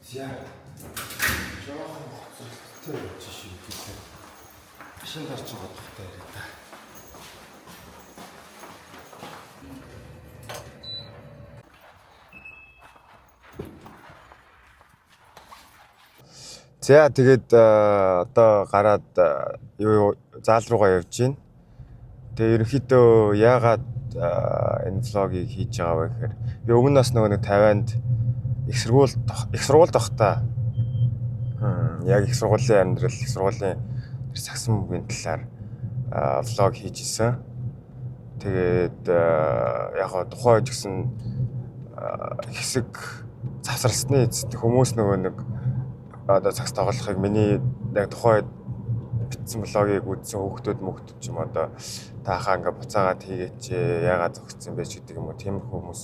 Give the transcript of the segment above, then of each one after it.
За. Жоохон хөцөлттэй байж шиг гэлээ. Машин гарч байгаа тухтай яриа та. За тэгээд одоо гараад юу заал руугаа явж гин. Тэгээ ерөнхийдөө яагаад энэ влогийг хийж байгаа вэ гэхээр би өмнө нас нөгөө нэг Тайванд их сургуульд байхдаа яг их сургуулийн амьдрал, их сургуулийн сагсан мөнгөний талаар влог хийж исэн. Тэгээд яг гоо тухайн үед гэсэн хэсэг завсарласны эцэст хүмүүс нөгөө нэг одоо цагс тоглохыг миний яг тухайн үед битсэн влогийг үзсэн хүүхдүүд ч юм одоо таахаа ингээ буцаагаад хийгээч яагаад зогссон бэ ч гэдэг юм уу тиймэрхүү хүмүүс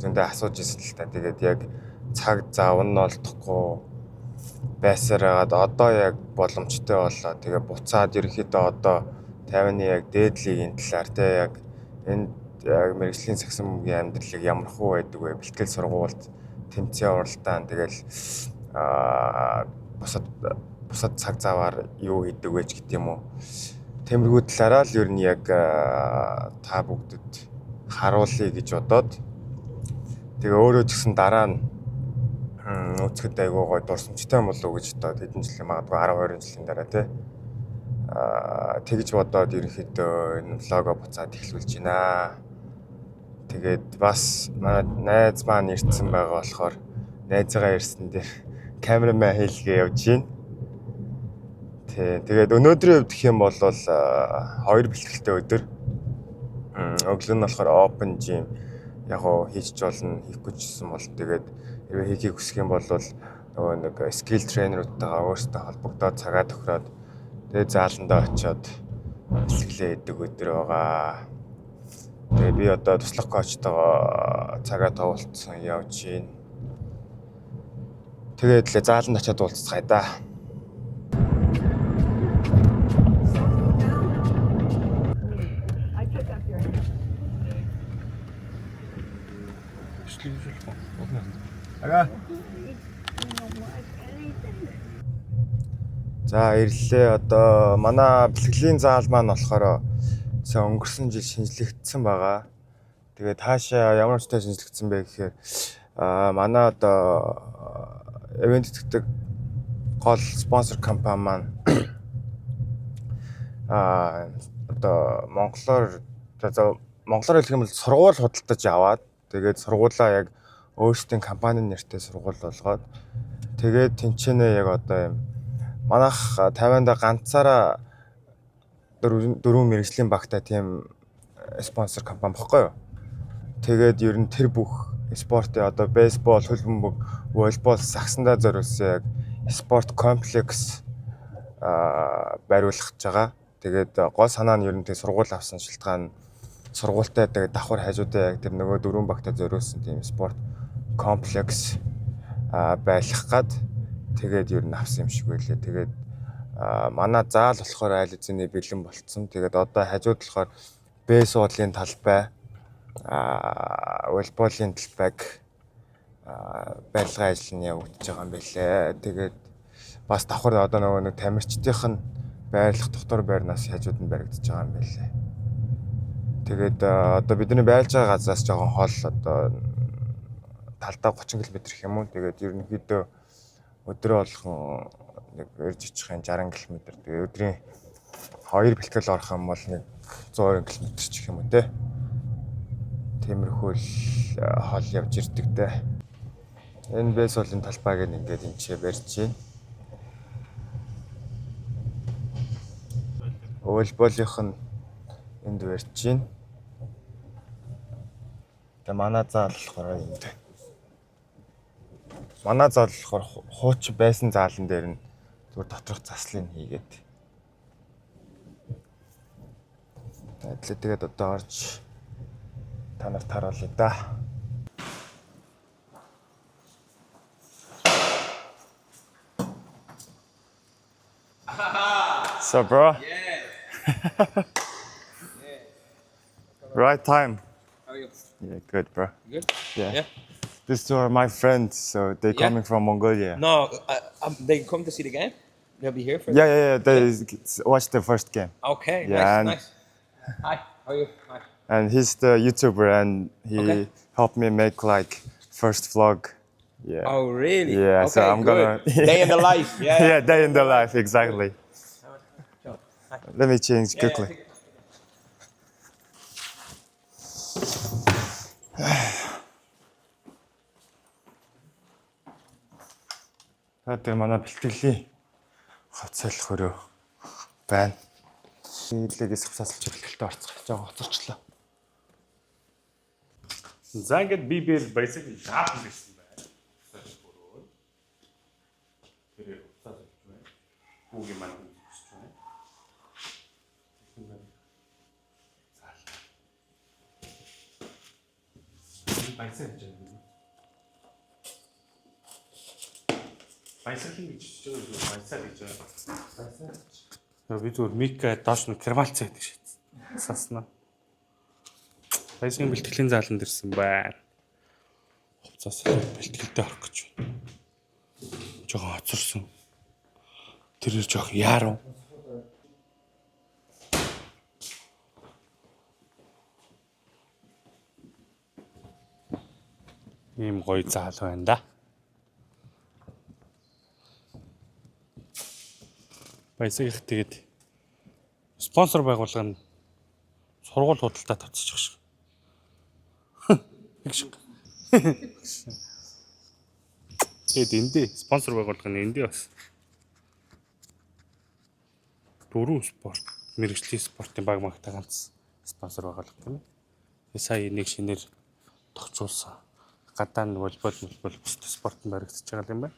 зөндөө асууж ирсэн л та. Тэгээд яг цаг зав нь олдохгүй байсаар хагаад одоо яг боломжтой боллоо. Тэгээ буцаад ерөнхийдөө одоо 50-ны яг дээдлийн талаар те яг энэ яг мэргэжлийн сагсан мөнгөний амьдралыг ямар хөө байдаг вэ? Бэлтгэл сургуульд тэмцээн уралдаан тэгэл бусад цаг заваар юу хийдэг вэ гэдэг юм уу. Тэмэрхүү талаараа л ер нь яг та бүгдэд харуулъя гэж бодоод тэгээ өөрөө ч гэсэн дараа нь нөөцөд айгуу гой дурсамжтай болов уу гэж бодоод хэдэн жилийн магадгүй 10-20 жилийн дараа тий тэгж бодоод ерөнхийдөө энэ влогоо буцаад эхлүүлж байна. Тэгээд бас манай найз маань ирсэн байгаа болохоор найзгаа ирсэн дээр камерамаа хийлгээ явж байна. Тэгээд өнөөдрийн хувьд гэх юм бол 2 бэлтгэлтэй өдөр. Өглөө нь болохоор open gym яг хийж болно, хийхгүй ч гэсэн бол тэгээд хэрвээ хийхийг хүсэх юм бол нөгөө нэг skill trainer-уудтайгаа өөрсдөө холбогдоод цагаа тохироод тэгээд зааландаа очиод бэлтгэлээ хийдэг өдөр байгаа. Тэгээд би одоо туслах коучтойгоо цагаа товолцсон явж байна. Тэгээд л зааланд очиод уулзцгаая да. За ирлээ одоо манай бэлтгэлийн заал маань болохоор өнгөрсөн жил шинжлэгдсэн байгаа. Тэгээд хаашаа ямар ч тань шинжлэгдсэн бэ гэхээр манай одоо event гэдэг гол спонсор компани маань одоо монголоор хэлэх юм бол сургууль худалдаж аваад тэгээд сургуулаа яг өөрсдийн компани нэртэй сургууль болгоод тэгээд тэнцэнэ яг одоо юм манайх Тайванда ганцаараа 4 мэргэжлийн багтаа тийм спонсор компани баггүй юу. Тэгээд ер нь тэр бүх спортын одоо бейсбол, хөлбөмбөг, волейбол, сагсандаа зориулсан яг спорт комплекс бариулах гэж байгаа. Тэгээд гол санаа нь ер нь тэг сургууль авсан шилтгаан сургуультай тэгээд давхар хажуудаа яг тэр нөгөө 4 багтаа зориулсан тийм спорт комплекс байлгах гад тэгээд ер нь авсан юм шиг байлээ. Тэгээд манай заал болохоор айл эзэний бэлэн болцсон. Тэгээд одоо хажууд болохоор бейсболын талбай, волейболын талбайг барилгын ажил нь явагдаж байгаа юм билээ. Тэгээд бас давхар одоо нөгөө нэг тамирчдынх нь байрлах дотор байрнаас хажууд нь баригдаж байгаа юм билээ. Тэгээд одоо бидний байлж байгаа газраас жоохон хол одоо талдаа 30 км гэх юм уу. Тэгээд ерөнхийдөө өдрөө болгон нэг ирж ичихэн 60 км. Тэгээд өдрийн 2 бэлтгэл орох юм бол нэг 120 км ч гэх юм уу те. Тиймэрхүү хол явж ирдэг те. Энэ бейсболын талбайг ингээд энэ барьж байна. Волейболынх нь энд барьж байна. Тэгээ манай заал болохоор энд. Манай заал болохоор хуучин байсан заалан дээр нь зүгээр доторх заслыг хийгээд. Тэгээд одоо орж танарт харуулъя да. So bro? Yeah. Right time. How are you? Yeah, good bro. Good? Yeah. These are my friends, so they're Yeah. coming from Mongolia. No, they come to see the game. They'll be here for. Yeah. They watched the first game. Okay. Yeah, Nice. Hi. How are you? Hi. And he's the YouTuber, and he Okay. helped me make like first vlog. Yeah. Oh, really? Yeah, Okay, so I'm good. gonna Day in the life. Yeah. yeah, day in the life, exactly. Sure. Hi. Let me change Yeah, quickly. take it. Тэгээд манай бэлтгэлийн хоцолох хөрөө байна. Нийлээс хавсаалж бэлтгэлтэй орцгож байгаа хоцорчлоо. За ингээд би бээр баясаг жаахан гэсэн байна. Тэр уцаад болж байна. Хүүгийн маань үзэж байна. Баясаг гэж байна. Баясаг гэж байгаа баясаг гэж байна. Би зүгээр мик доош нь кермалц гэдэг шийдсэн. Саснаа. Баясгийн бэлтгэлийн зааланд ирсэн байна. Хувцас бэлтгэлтэй орох гэж байна. Жохоо хоцорсон. Тэр жоох яарав. Ийм гоё заал байна да. Баясаг их тэгээд спонсор байгууллага нь сургууль худалдаа тавьчих шиг. Тэгээд эндээ спонсор байгууллага нь эндээ бас дөрвөн спорт мэрэгжлийн спортын баг магтаа ганц спонсор байгууллага тийм ээ. Тэгээ сая нэг шинээр тогтчулсан. Гадаа нь волейбол бусад спортод баригдаж байгаа юм байна.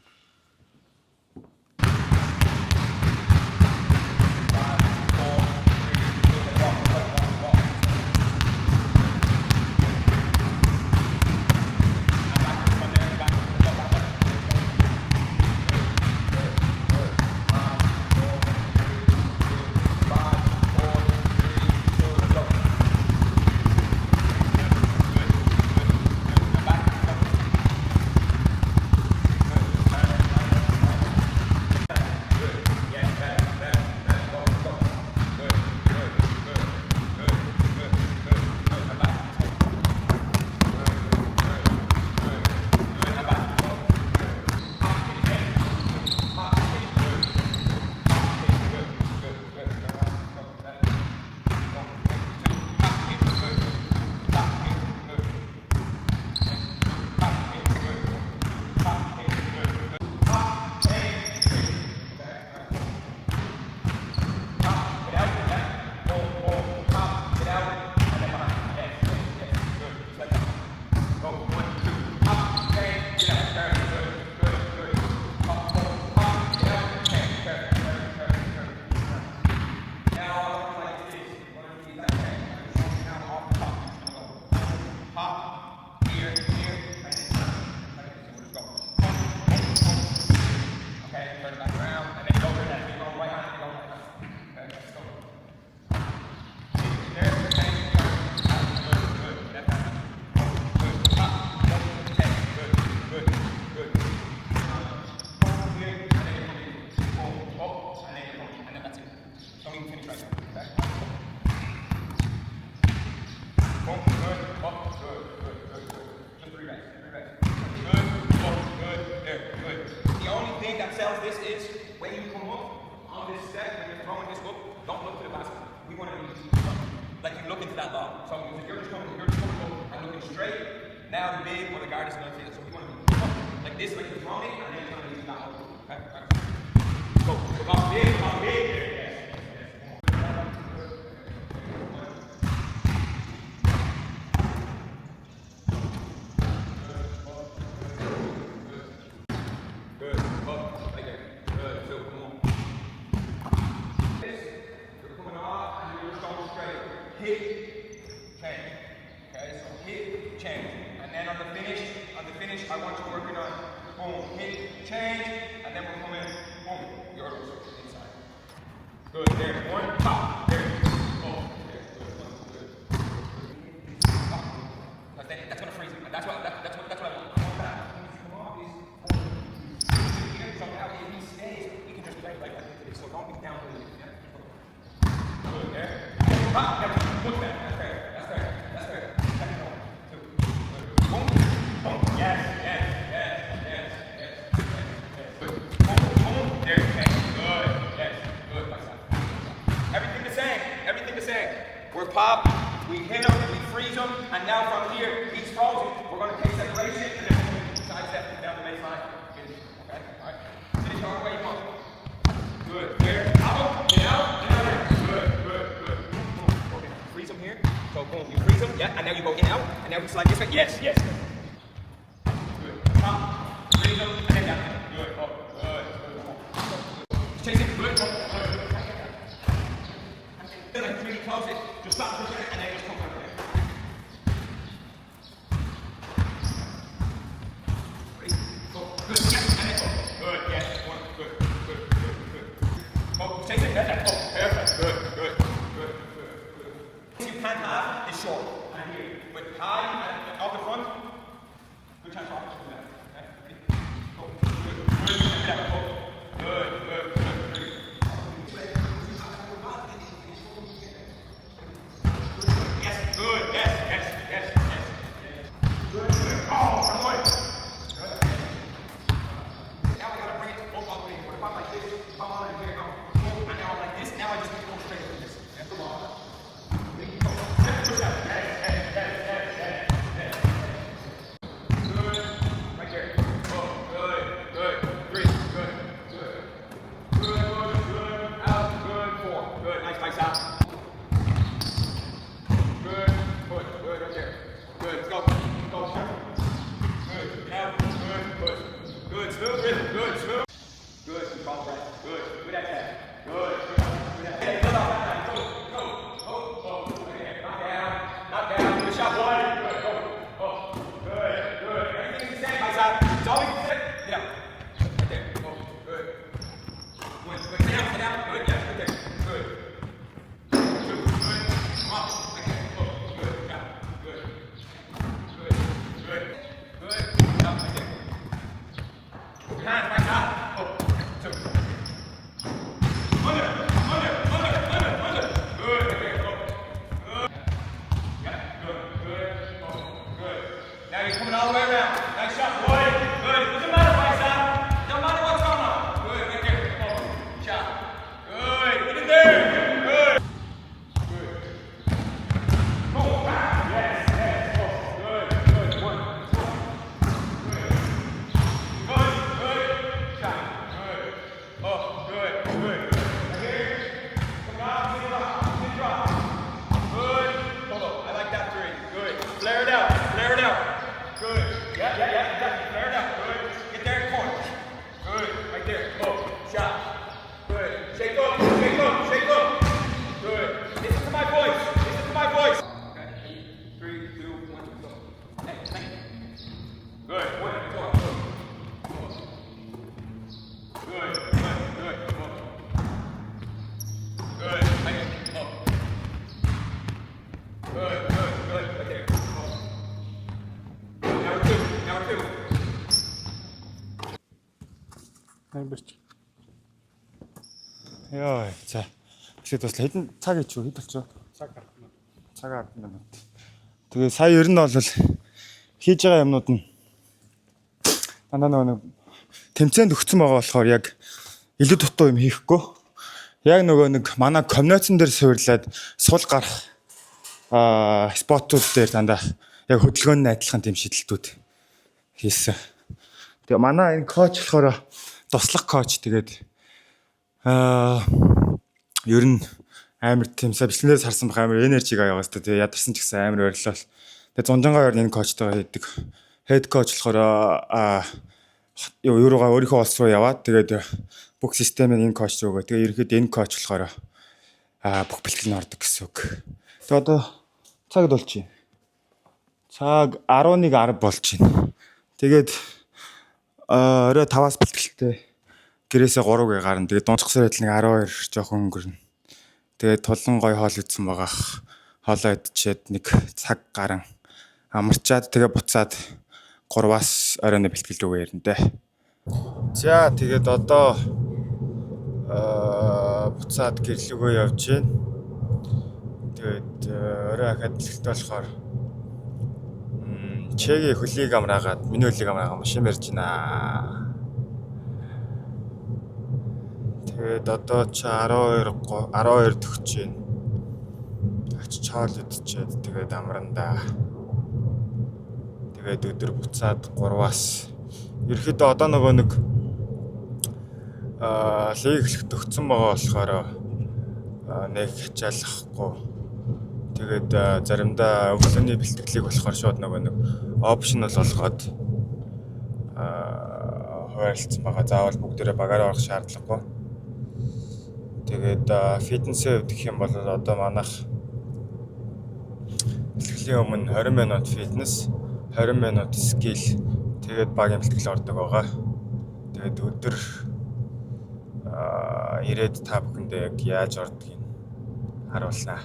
This is when you come up on this step, when you're throwing this up, don't look to the basket. We want to be like you look into that lob. So if you're just coming up and looking straight, now the big or the guard is going to feel it. So we want to be like this, like you're throwing it, and then you're going to use that one. Okay? So about big, there. I want you working on boom, hit, change, and then we're coming, boom, your inside. Good, there, one, pop, there, oh, there, good, good. That's gonna freeze it, and that's what I want. Yes, yes. Good. Come. Raise up and then down. Good. Oh, good. Good. Chase it. Good. Oh, good. Like really close it. Just stop pushing it and then just come back there. Ready? Go. Good. Yes. And then go. Good. Yes. One. Good. Good. Good. Good. Oh, chase it. That's that. Oh, perfect. Good. Good. Good. Good. Good. You can't have is short. And here. With high and off the front. Good chance off. Go. Good. Good. Good. Go. Good. Good. Good. Yes. Good. Yes. Yes. Yes. Yes. Good. Good. Oh, come on. Good. Now we gotta bring it both up in. What about like this? Come on in here. Go. And now like this. Now I just need to go straight with this. And come on. Push out. Yes. Yes. Yes. Yes. Yes. Good. Right there. Oh, good. Good. Three. Good. Good. Good. Good. Out. Good. Four. Good. Nice. Nice out. Good. Push. Good. Right there. Good. Let's go. Go. Good. Get out. Good. Push. Good. Smooth rhythm. Good. Smooth. Good. Control breath. Good. Good attack. Good. Good attack. Go. Go. Go. Go. Right there. Knock down. Knock down. Good shot. One. Good. Go. Oh. Good. Good. Everything's the same. Nice out. It's always the same. Get out. Right there. Oh. Good. One. Good. Get out. Get out. Good. Yeah. Right there. Good. Two. Good. Come on. Right there. Oh. Good. Yeah. Good. Good. Good. Good. Out. Right there. Your hands right now. Oh. Two. Under. Under. Under. Under. Under. Good. Right there. Oh. Good. Yeah. Good. Good. Oh. Good. Now you're coming all the way around. Nice shot, boy. Good. Doesn't matter, right side. Doesn't matter what's going on. Good. Right there. Oh. Shot. Good. Get in there. Good. Good. Oh. Yes. Yes. Oh. Good. Good. One. Good. Good. Good. Shot. Good. Oh. Good. Good. Right here. Come on. Sit drop. Sit drop. Good. Hold on. I like that three. Good. Flare it out. Flare it out. Good. Yeah, yeah, yeah. Exactly. Flare it out. Good. Get there in corner. Good. Right there. Oh. Shot. Good. Shake up. Shake up. Shake up. Good. Listen to my voice. Listen to my voice. Okay. 3, 2, 1, go. Hey, hey. Good. One. Go. Good. Good. Good. Go. Good. Right there. Oh. Good. Good. Good. Right there. Oh. Number two. Number two. Амберч. Яа. За. Тэгэхэд бас хэдэн цаг гэж хэд болчихоо? Цаг гарна. Цаг 10 минут. Тэгээ сая ер нь бол хийж байгаа юмнууд нь дандаа нэг тэмцээнд өгсөн байгаа болохоор яг илүү дутуу юм хийхгүй. Яг нэг манай комбинацн дээр суйрлаад сул гарах спотууд дээр дандаа яг хөдөлгөөний адилхан тийм шийдэлтүүд хийсэн. Тэгээ манай энэ коуч болохоор туслах коуч тэгээд ер нь амар тийм бичлэнээс харсан байх амар энержиг аяагаас тэгээ ядарсан ч гэсэн амар баярлал. Тэгээ зунжангаа ер нь энэ коучтойгоо хийдэг. Head coach болохоор юуруугаа өөрийнхөө улс руу яваад тэгээд бүх системийг энэ коуч руу өгөө. Тэгээ ерөөд энэ коуч болохоор бүх бэлтгэл нь ордог гэсэн үг. Тэгээ одоо цагд болж байна. Цаг 11:10 болж байна. Тэгээд орой 5-аас бэлтгэлтэй гэрээсээ 3-ыг гарна. Тэгээд дунцгсаар адил нэг 12 жоохон өнгөрнө. Тэгээд тулан гой хоол идсэн байгаа. Хоолоо идчихэд нэг цаг гарan амарчаад тэгээ буцаад 3-аас оройн бэлтгэл рүү ярина. За тэгээд одоо буцаад гэрлэгөө явж байна. Тэгээд орой ахад бэлтгэлтэй болохоор чегийн хөлийг амраагаад миний хөлийг амраагаад машин барьж байна. Тэгээд одоо ч 12 төгч байна. Очиж хоол идчихэд тэгээд амрандаа. Тэгээд өдөр буцаад 3-аас ерөөхдөө одоо нөгөө нэг лиг эхлэх төгцсөн байгаа болохоор нэг хичээлахгүй. Тэгээд заримдаа өглөөний бэлтгэлийг болохоор шууд нэг опшнл болгоод хуваарлцсан байгаа. Заавал бүгдээрээ багаараа орох шаардлагагүй. Тэгээд фитнесээ өвдөх юм бол одоо манайх бэлтгэлийн өмнө 20 минут фитнес, 20 минут скил, тэгээд багийн бэлтгэл ордог байгаа. Тэгээд өдөр ирээд та бүхэндээ яг яаж ордгийг харуулнаа.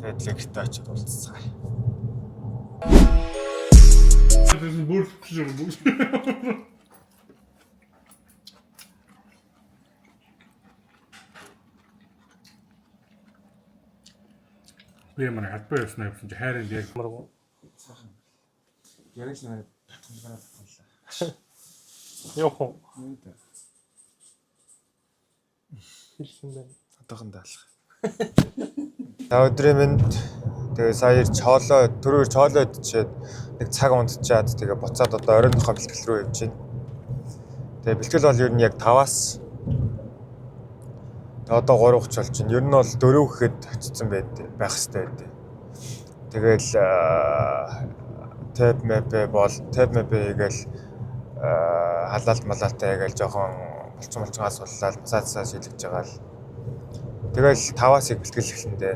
Тэгээд лекцтэй очиж уулзцгаая. Би ямар хатбаа яснаа гэсэн чи хайрын яг маргу. Яг л нэг татгалгаа татгалаа. Йохо. Одоохондоо алах. За өдрийн минь тэгээ сая ирж түрүү ирж хоолоо идчихэд нэг цаг унтчаад тэгээ буцаад одоо оройн тухай бэлтгэл рүү явж байна. Тэгээ бэлтгэл бол ер нь яг 5-аас одоо 3:30 болж байна. Ер нь бол 4 гэхэд очсон байх хэрэгтэй байдэ. Тэгэл тэп мэпэ хийгээл халаалт малаалтаа ягээл жоохон болцсон асууллаа масаацаа шилжиж байгаа л. Тэгэл 5-аас их бэлтгэл эхлэндээ.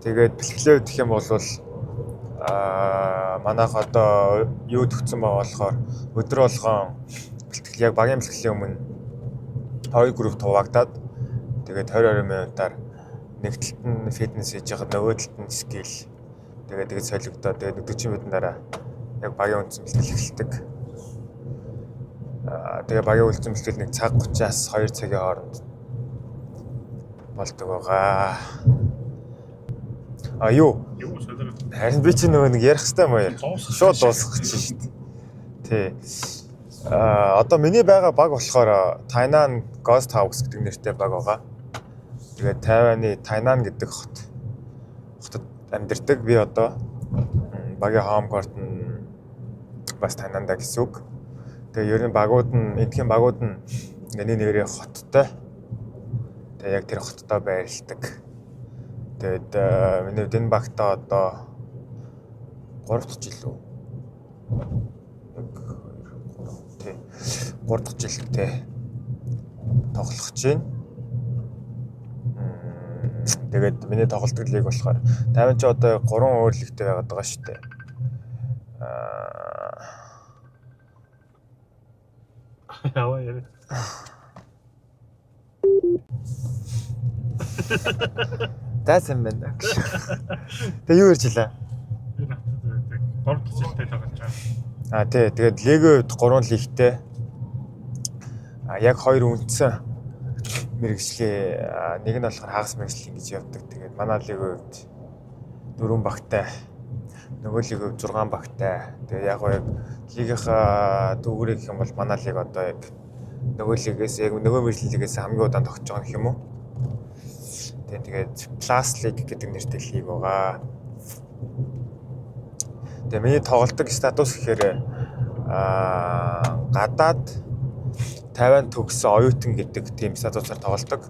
Тэгээд бэлтгэлээ өгөх юм бол манайх одоо юу төгцсөн байгаа болохоор өдөр болгон бэлтгэл яг багийн бэлтгэлийн өмнө 2 групп хуваагдаад тэгээд 20 минутаар нэг талд нь фитнес хийж байгаа, нөгөө талд нь скил. Тэгээд солигдоод тэгээд 40 минутын дараа яг багийн үндсэн бэлтгэл эхэлдэг. Тэгээ багийн үндсэн бэлтгэл нэг цаг 30-аас 2 цагийн хооронд болдог байгаа. Юу? Харин би чи нөгөө нэг ярих хэрэгтэй юм аа. Шууд дуусгах чинь шүү дээ. Тий. Одоо миний байгаа баг болохоор Тайнан Ghost House гэдэг нэртэй баг байгаа. Тэгээд Тайваны Тайнан гэдэг хотод амьдардаг. Би одоо багийн хоомгорт нь бас Тайнанда гэсэн үг. Тэгээ ер нь эндхийн багууд нь нэг нэрийн хоттой. Тэгээ яг тэр хоттой байрладаг. Тэгээд миний энэ багтаа одоо 3 дахь жил үү? 3 дахь жилтэй тоглох гэж байна. Тэгээд миний тоглолтог лиг болохоор 50 ч одоо 3 өөр лигтэй байгаад байгаа шүү дээ. Яа яа. Даасан байна. Тэгээ юу ярьж илаа? Би надад 3 дахь жилтэй тоглож байгаа. Тий, тэгээд лигийн хувьд 3 лигтэй. Яг 2 үндсэн мэргэжлийн нэг нь болохоор хагас мэргэжлийн гэж явдаг. Тэгээд манай лигийн хувьд 4 багтай. Нөгөө лигийн хувьд 6 багтай. Тэгээд яг лигийнхаа дүүрэг гэх юм бол манай лиг одоо яг нөгөө лигээс яг нөгөө мэргэжлийн лигээс хамгийн удаан тогтож байгаа юм уу? Тэгээд Plus League гэдэг нэртэй лиг байгаа. Тэгээ миний тоглолтог статус гэхээр гадаад 50 төгссөн оюутан гэдэг тийм статусаар тоглолдог.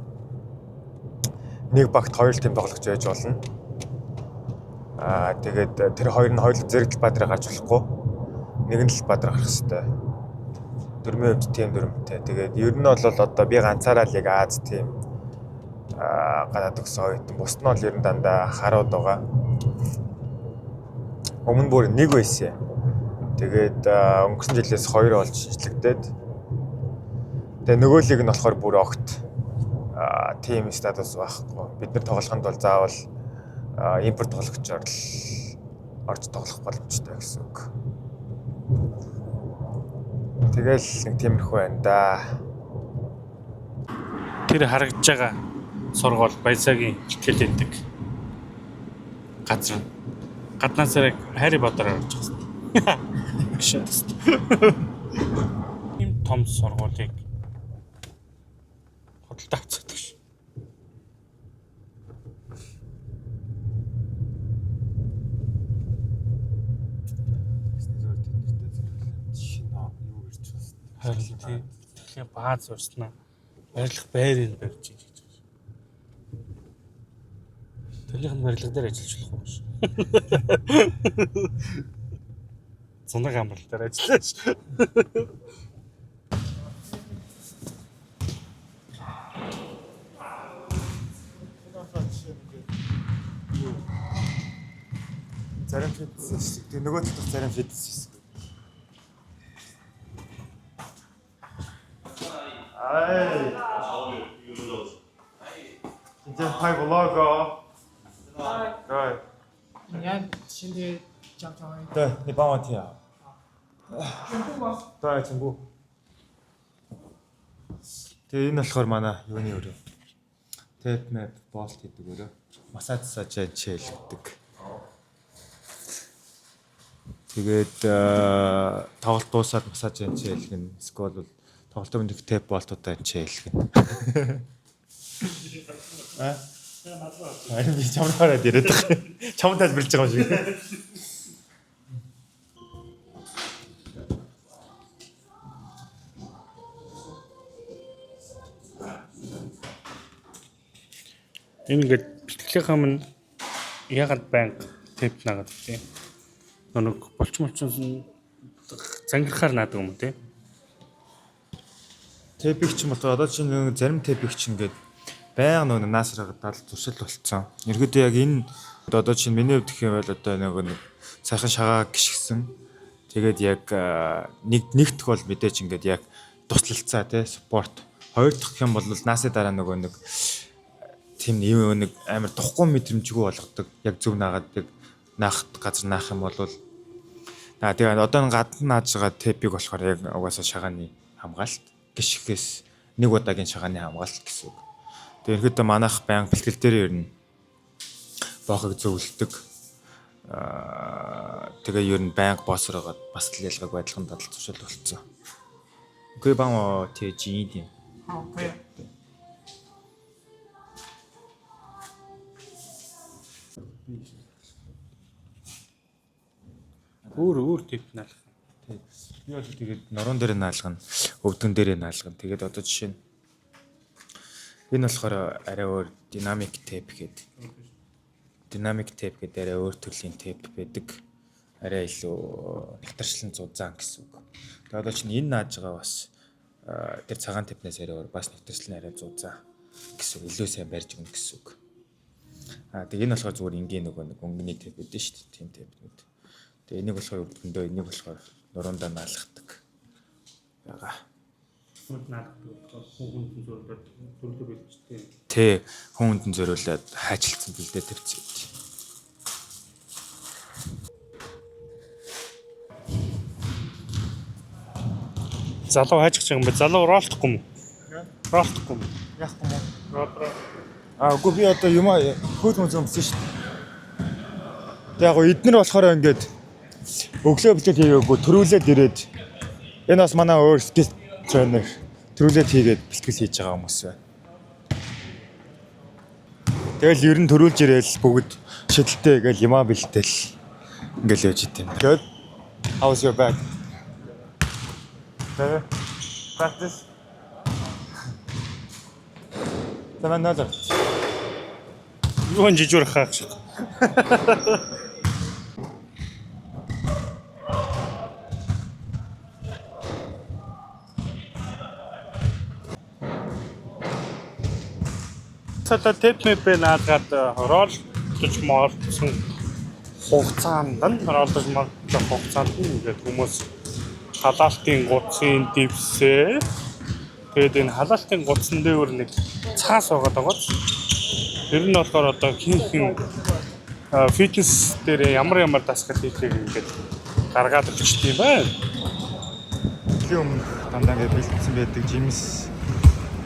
Нэг багт 2 тим тоглож байж болно. Тэгээд тэр хоёр нь хоёулаа зэрэг талбай дээр гарч болохгүй. Нэг нь талбай дээр гарах хэрэгтэй. Дөрмийн хувьд тийм дөрмтэй. Тэгээд ер нь бол одоо би ганцаараа лиг Аз тийм гадаад төгссөн оюутан. Бусд нь бол ер нь дандаа харууд байгаа. Өмнө бүр нэг байсан. Тэгээд өнгөрсөн жилээс 2 болж шинжлэгдээд. Тэгээ нөгөө лиг нь болохоор бүр огт тим статус байхгүй. Бид нар тоглоход бол заавал импорт тоглогчоор л орж тоглох боломжтой гэсэн үг. Тэгэл нэг тиймэрхүү байна да. Тэр харагдж байгаа сургууль Баясагийн ихтгэл өгдөг газар. Гаднаасаа Harry Potter орж байгаа. Ийм том сургуулийг худалдаа авчихдаг ш. Харин тийм тэгэхээр бааз урснаа барилах байрыг барьж ийж гэж. өөрийнх нь барилга дээр ажиллаж болох юм шиг. Зунаг амрал дээр ажиллаж. Зарим фитнес тэг нөгөө талд зарим фитнес хийсэн. Ай. 이제 파이 블로거. 네. Yan, şimdi 잠깐만. 네, 네 방어티야. 중국어. 네, 중국. Тэгээ энэ болохоор манай юуны өрөө. Тэп мэп болт гэдэг өрөө. Массаж хийлдэг. Тэгээд тоглолт дуусаад массаж хийлгэн. Эсвэл бол тоглолтын өмнөх тэп болтуудаа хийлгэн. Харин би чамраараа ирээд байгаа. Чам тайлбарлаж байгаа юм шиг. Энэ ингээд бэлтгэлийнхаа минь ягаад банк тэп нагаад тийм. Нэг болчмолчсон зангирахаар наадаг юм тийм. Тэпик ч юм бол одоо чинь зарим тэпик ч ингээд баян нөгөө наасрагадал туршил болцсон. Ерөөдөө яг энэ одоо чинь миний хувьд гэх юм бол одоо нэг сайхан шагаа гიშгсэн. Тэгээд яг нэгт бол мэдээч ингээд яг туслалцаа тий спорт. Хоёр дахь юм бол наасны дараа нөгөө нэг тийм нэг амар духгүй мэдрэмжгүй болгодог. Яг зөв наагаад яг наахт газар наах юм бол тэгээд одоо гадна нааж байгаа тэпик болохоор яг угаасаа шагааны хамгаалалт гიშгээс нэг удаагийн шагааны хамгаалалт гэсэн үг. Тэгээд ерөөдөө манайх баян бэлтгэл дээр ер нь боохыг зөвлөдөг. Тэгээ ер нь баян боссорогоод бас л ялгааг байдлахын дадал туршил болцсон. Үгүй баа тий жин. Окей. Өөр тэп наалах. Би бол тэгээд норон дээр наалгана, өвдгөн дээр наалгана. Тэгээд одоо жишээ нь энэ болохоор арай өөр динамик тэп гэдэг. Динамик тэп гэдэг арай өөр төрлийн тэп байдаг. Арай илүү хатарчлан зузаан гэсэн үг. Тэгээд одоо чинь энэ нааж байгаа бас тэр цагаан тэпнээс арай өөр бас хатарчлан арай зузаан гэсэн илүү сайн барьж өгнө гэсэн үг. Тэгээд энэ болохоор зүгээр энгийн нэг өнгөний тэп гэдэг шүү дээ. Тийм тэпнүүд. Тэгээ энийг болохоор өвдгөндөө энийг болохоор нуруундаа наалгадаг. Яга. Хүнд наалгадаг. Хүнд зөрлөд төрлөө бэлчтэй. Тэ хүнд зөриулээд хайчилсан бэлдээ тавьчих. Залуу хайчих юм бэ? Залуу ролтохгүй юм уу? Ролтохгүй юм. Яахгүй мó. Үгүй би одоо юм хөөд мөзөмсөн шүү дээ. Тэг яг эднэр болохоор ингээд өглөө бэлдээ хийгээгүй төрүүлээд ирээд энэ бас манай өөр скил тренер төрүүлээд хийгээд бэлтгэл хийж байгаа хүмүүс байна. Тэгэл ер нь төрүүлж ирээл бүгд шидэлтэй гээл юмаа бэлдээл ингээл явж идэв. Good. How's your back? Better? Practice? Таман надад. Юу энэ жижигэр хаах шиг. Цата тэпмэпэ наагаад рол гэж морцсон хугацаанд нь ролдож морцсон хугацаанд нь ингээд хүмүүс халаалтын гуцын дивсээ тэгээд энэ халаалтын гуцсан дээр нэг цаас байгаа. Тэр нь болохоор одоо хин фитнес дээр ямар дасгал хийхийг ингээд гаргаад өгч тийм байна. Тийм дандаа ингээд бэлдсэн байдаг жимс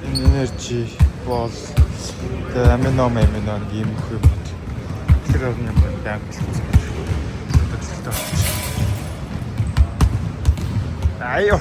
энержи бол амином ийм юм. Тэр юм байна бэлдсэн. Айё.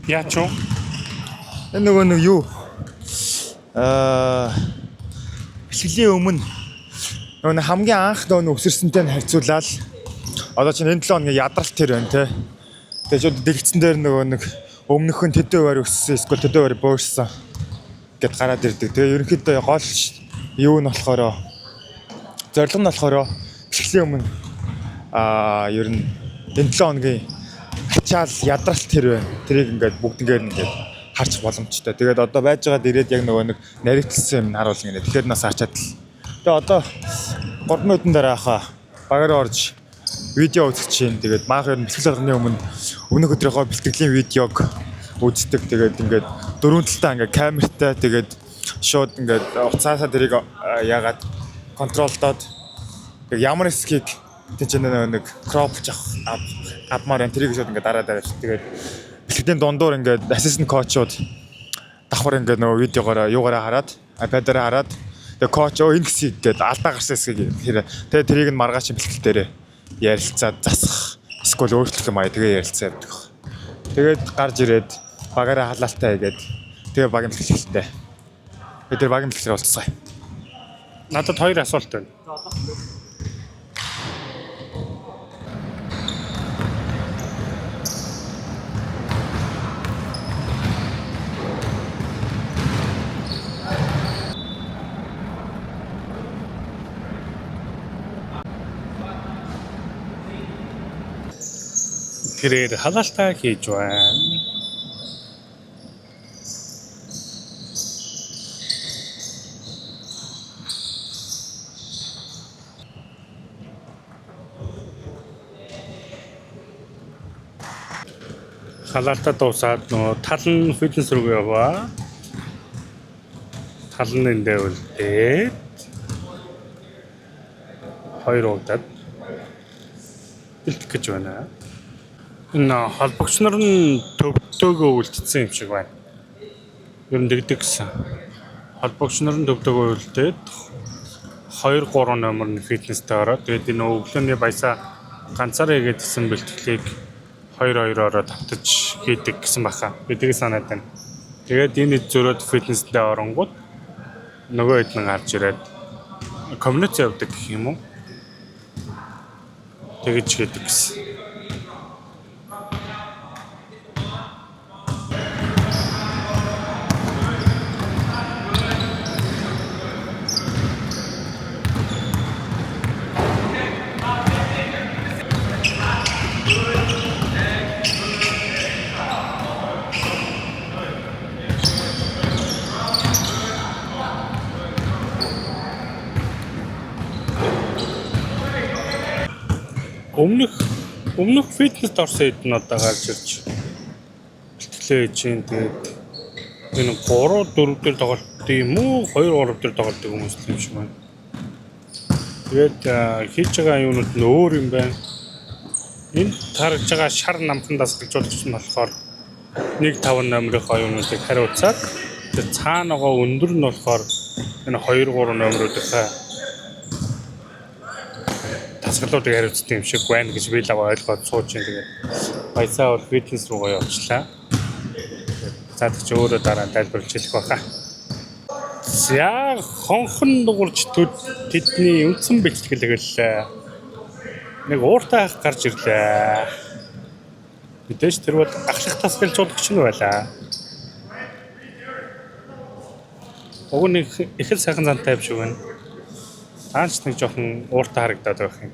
Яач юу? Энэ нөгөө нэг юу? Бэлтгэлийн өмнө нөгөө хамгийн анх нөгөө өсөрсөнтэй нь харьцуулаад одоо чинь энэ 7 хоногийн ядралт тэр байна те. Тэгээ ч дэлгэцэн дээр нөгөө нэг өмнөх нь төдөө байр өссөн эсвэл төдөө байр буурсан гэд гараад ирдэг. Тэгээ ерөнхийдөө гол юу нь болохоор зорилго нь болохоор бэлтгэлийн өмнө ер нь энэ 7 хоногийн ачаал ядралт тэр байна. Тэрийг ингээд бүгднгээр нь ингээд харч боломжтой. Тэгээд одоо байж байгаад ирээд яг нөгөө нэг нарийнтэлсэн юм харуулна гэнэ. Тэгэхээр нас харчаад л. Тэгээ одоо 3 минутын дараа хаа багаараа орж видео үзэх чинь. Тэгээд маах ер нь бэлтгэл салганы өмнө өмнөх өдрийнхөө бэлтгэлийн видеог үздэг. Тэгээд ингээд дөрвөн талтай ингээд камертай тэгээд шууд ингээд уцаасаа тэрийг яагаад контролдоод ямар хэсгийг тийч нэг кроплж авмаар энэ тэрийг шууд ингээд дараа тэгээд бэлтгэлийн дундуур ингээд ассистент коучуд давхар ингээд нөгөө видеогоор юугаараа хараад iPad-аараа хараад тэгээд коуч энэ хэсгийг гээд алдаа гарсан хэсгийг тэгээд тэрийг нь маргааш бэлтгэл дээрээ ярилцаад засах эсвэл өөрчлөх юм аа тэгээ ярилцаа явдаг. Тэгээд гарч ирээд багаараа халаалтаа хийгээд тэгээ багийн бэлтгэлтэй. Тэр багийн бэлтгэлээр болцгоё. Надад 2 асуулт байна. Тэрээр халаалтаа хийж байна. Халаалтаа дуусаад нөө тал нь фитнес руу яваа. Тал нь эндээ үлдээд 2 удаад бэлтгэх гэж байна. Энэ холбогч нар нь төвдөгөө үлдсэн юм шиг байна. Ер нь дэгдэг гэсэн. Холбогч нар нь төвдөгөө үлдээд 2 3 номер нь фитнестэй ороод тэгээд энэ өглөөний баясаа ганцаараа хийгээдсэн бэлтгэлийг 2-2-ороо тавтаж хийдэг гэсэн баха. Бидгийг санаад байна. Тэгээд энэ зөрөөд фитнестэй оронгууд нөгөө хэд нэг гарч ирээд коммуниц явдаг гэх юм уу? Тэгэж хийдэг гэсэн. Өмнөх фитнест орсон хэд нь одоо гарч ирж бэлтгэлээ хийж юм. Тэгээд энэ 3 4 дээр тоглолт юм уу 2 3 дээр тоглолт хүмүүс юм шиг байна. Тэгээд хийж байгаа юмнууд нь өөр юм байна. Энд тарж байгаа шар намхан дасгалжуулагч нь болохоор 1-5 номерын оюунуудыг хариуцаад тэгээд цаанаага өндөр нь болохоор энэ 2-3 номеруудынхаа дасгалуудыг хариуцдаг юм шиг байна гэж би л ойлгоод сууж байна. Тэгээд баясаа бол фитнес руу явуулчлаа. За тэгч өөрөө дараа тайлбарлаж хэлэх байхаа. За хонхон дуурч тэдний үндсэн бэлтгэлээ нэг ууртай ах гарч ирлээ. Мэдээж тэр бол ахлах дасгалжуулагч нь байлаа. Уг нэг их л сайхан зантай юм шиг байна. Таанч нэг жоохон ууртай харагдаад байх юм.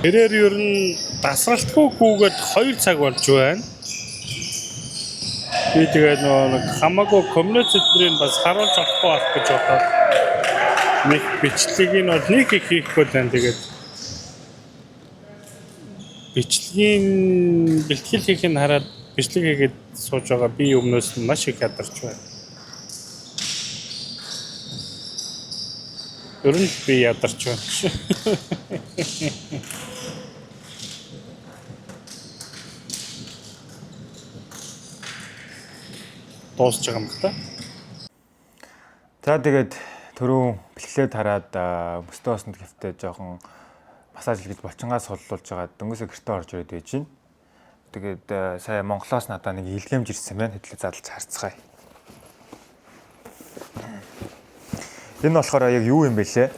Тэрээр ер нь дасралтгүй гүгээд 2 цаг болж байна. Би тэгээд нэг хамаагүй коммуницэдрийг бас харуулж авахгүй байх гэж бодоод нэг бичлэгийг нь бол нэг их хийхгүй байна. Тэгээд бичлэгийн бэлтгэл хийхийг хараад бичлэг хийгээд сууж байгаа би өмнөөс нь маш их ядарч байна. Ер нь би ядарч байна. Дуусч байгаа юм байна. За тэгээд түрүүн бэлтгэлээд хараад мөстөө осонд гэвтээ жоохон массаж хийж болчингаас суллуулж байгаа дөнгөсөө гэртээ орж ирээд байж гин. Тэгээд сая Монголоос надаа нэг илгээмж ирсэн байна. Хэдлээ задлж харцгаая. Энэ болохоор яг юу юм бэ лээ?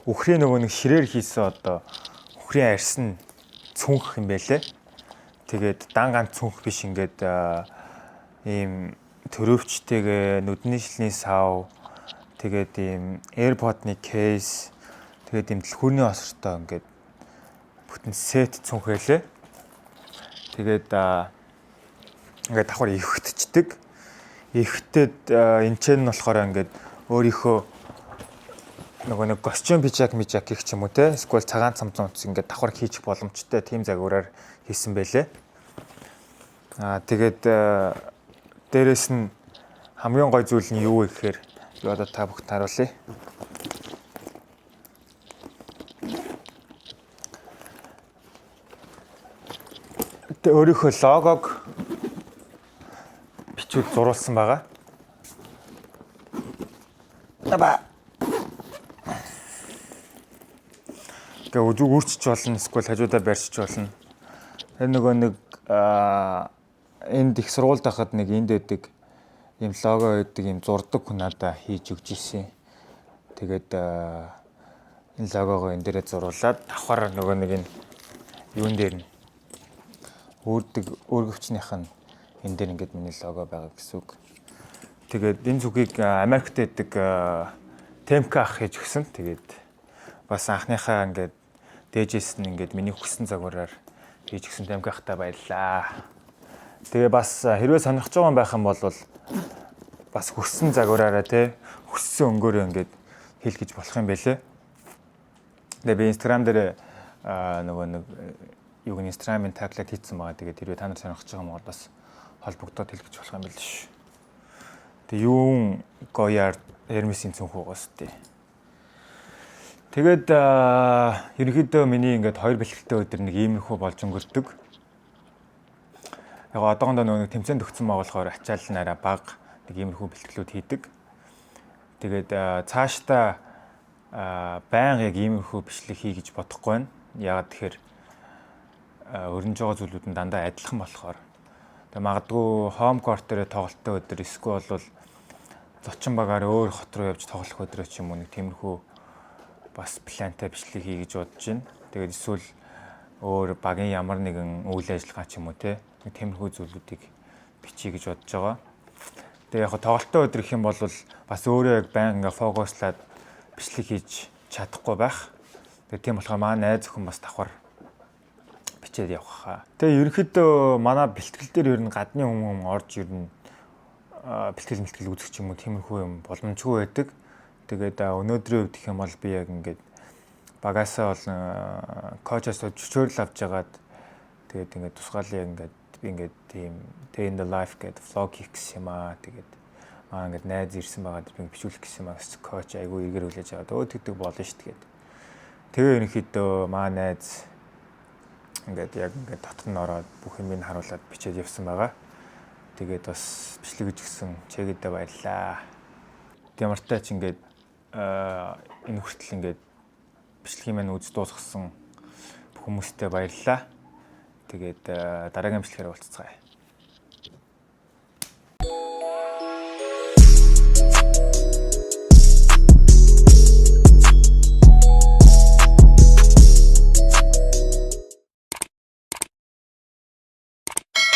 Үхрийн нөгөө нэг ширээр хийсэн одоо үхрийн арьсан цүнх юм байлээ. Тэгээд дан ганц цүнх биш ингээд ийм төрөвчтэйгээ нүдний шилний сав тэгээд ийм AirPod-ны кейс тэгээд ийм дэлгүүрний осортой ингээд бүтэн сет цүнхээлээ. Тэгээд ингээд давхар ивхтчдэг. Ивхтэд энэ ч нь болохоор ингээд өөрийнхөө нөгөө нэг костюм пижак гэх ч юм уу те эсвэл цагаан цамцунц ингээд давхар хийчих боломжтой тийм загвараар хийсэн байлээ. Тэгээд дээрэс нь хамгийн гой зүйл нь юу вэ гэхээр би одоо та бүхэнд харуулъя. Тэ өөрийнхөө логог бичүүд зурулсан байгаа. Таба. Гэ үрчиж болно, эсвэл хажуудаа барьчих болно. Тэр нөгөө нэг энд их сургуульд байхад нэг энд байдаг ийм лого байдаг ийм зурдаг хүн надаа хийж өгч ирсэн. Тэгээд энэ логогоо энэ дээрээ зуруулаад давхар нөгөө нэг энэ юун дээр нь өөргөвчнийх нь энэ дээр ингээд миний лого байгаа гэсэн үг. Тэгээд энэ зүгийг Америкт байдаг Темка ах хийж өгсөн. Тэгээд бас анхныхаа ингээд дээжээс нь ингээд миний хүссэн загвараар хийж өгсөн Темка ахтай баярлаа. Тэгээ бас хэрвээ сонирхож байгаа байх юм бол бас хүссэн загвараараа те хүссэн өнгөөрөө ингээд хийлгэж болох юм байлээ. Тэгээ би Instagram дээр нөгөө нэг юуг нь Instagram-ын таглаад хийцэн байгаа. Тэгээд хэрвээ та нар сонирхож байгаа юм бол бас холбогдоод хэлгэж болох юм байл ш. Тэгээ юун гоёар Hermes-ийн цүнх угаас тий. Тэгээд ерөнхийдөө миний ингээд 2 бэлтгэлтэй өдөр нэг иймэрхүү болж өнгөрдөг. Яг одоогондоо нөгөө тэмцээнд өгсөн байгуулахаар ачаал нь арай бага нэг иймэрхүү бэлтгэлүүд хийдэг. Тэгээд цаашдаа байнга яг иймэрхүү бичлэг хий гэж бодохгүй байна. Яагаад тэгэхээр өрнөж байгаа зүйлүүд нь дандаа адилхан болохоор. Тэгээд магадгүй home court-ээр тоглолттой өдөр эсвэл бол зочин багаар өөр хот руу явж тоглох өдрөө ч юм уу нэг тиймэрхүү бас плантай бичлэг хий гэж бодож байна. Тэгээд эсвэл өөр багийн ямар нэгэн үйл ажиллагаа ч юм уу те нэг тиймэрхүү зүйлүүдийг бичиж гэж бодож байгаа. Тэгээ яг тоглолттой өдөр гэх юм бол бас өөрөө яг баян ингээ фокуслаад бичлэг хийж чадахгүй байх. Тэгээ тийм болохоор манай найз охин бас давхар бичээд явах хаа. Тэгээ ерөнхийдөө манай бэлтгэл дээр ер нь гадны хүмүүс орж ер нь бэлтгэл үзэх ч юм уу тиймэрхүү юм боломжгүй байдаг. Тэгээд өнөөдрийн үед гэх юм бол би яг ингээд багасаа бол коучоос зөвчөөрөл авч жагаад тэгээд ингээд тусгаалыг ингээд би ингээд тийм day in the life гэдэг vlog хийх гэсэн юм аа. Тэгээд маа ингээд найз ирсэн байгаад би бичүүлэх гэсэн юм аа. Коуч айгүй эргээр хүлээж аваад өө тэгдэг болно шүү дээ. Тэгээ ерөнхийдөө маа найз ингээд яг ингээд дотор нь ороод бүх юмыг харуулад бичээд явсан байгаа. Тэгээд бас бичлэг өгсөн чигэдээ баярлаа. Ямартай ч ингээд энэ хүртэл ингээд бичлэгийн маань үз дуусгасан бүх хүмүүстээ баярлалаа. Тэгээд дараагийн бичлэгээр уулзцгаая.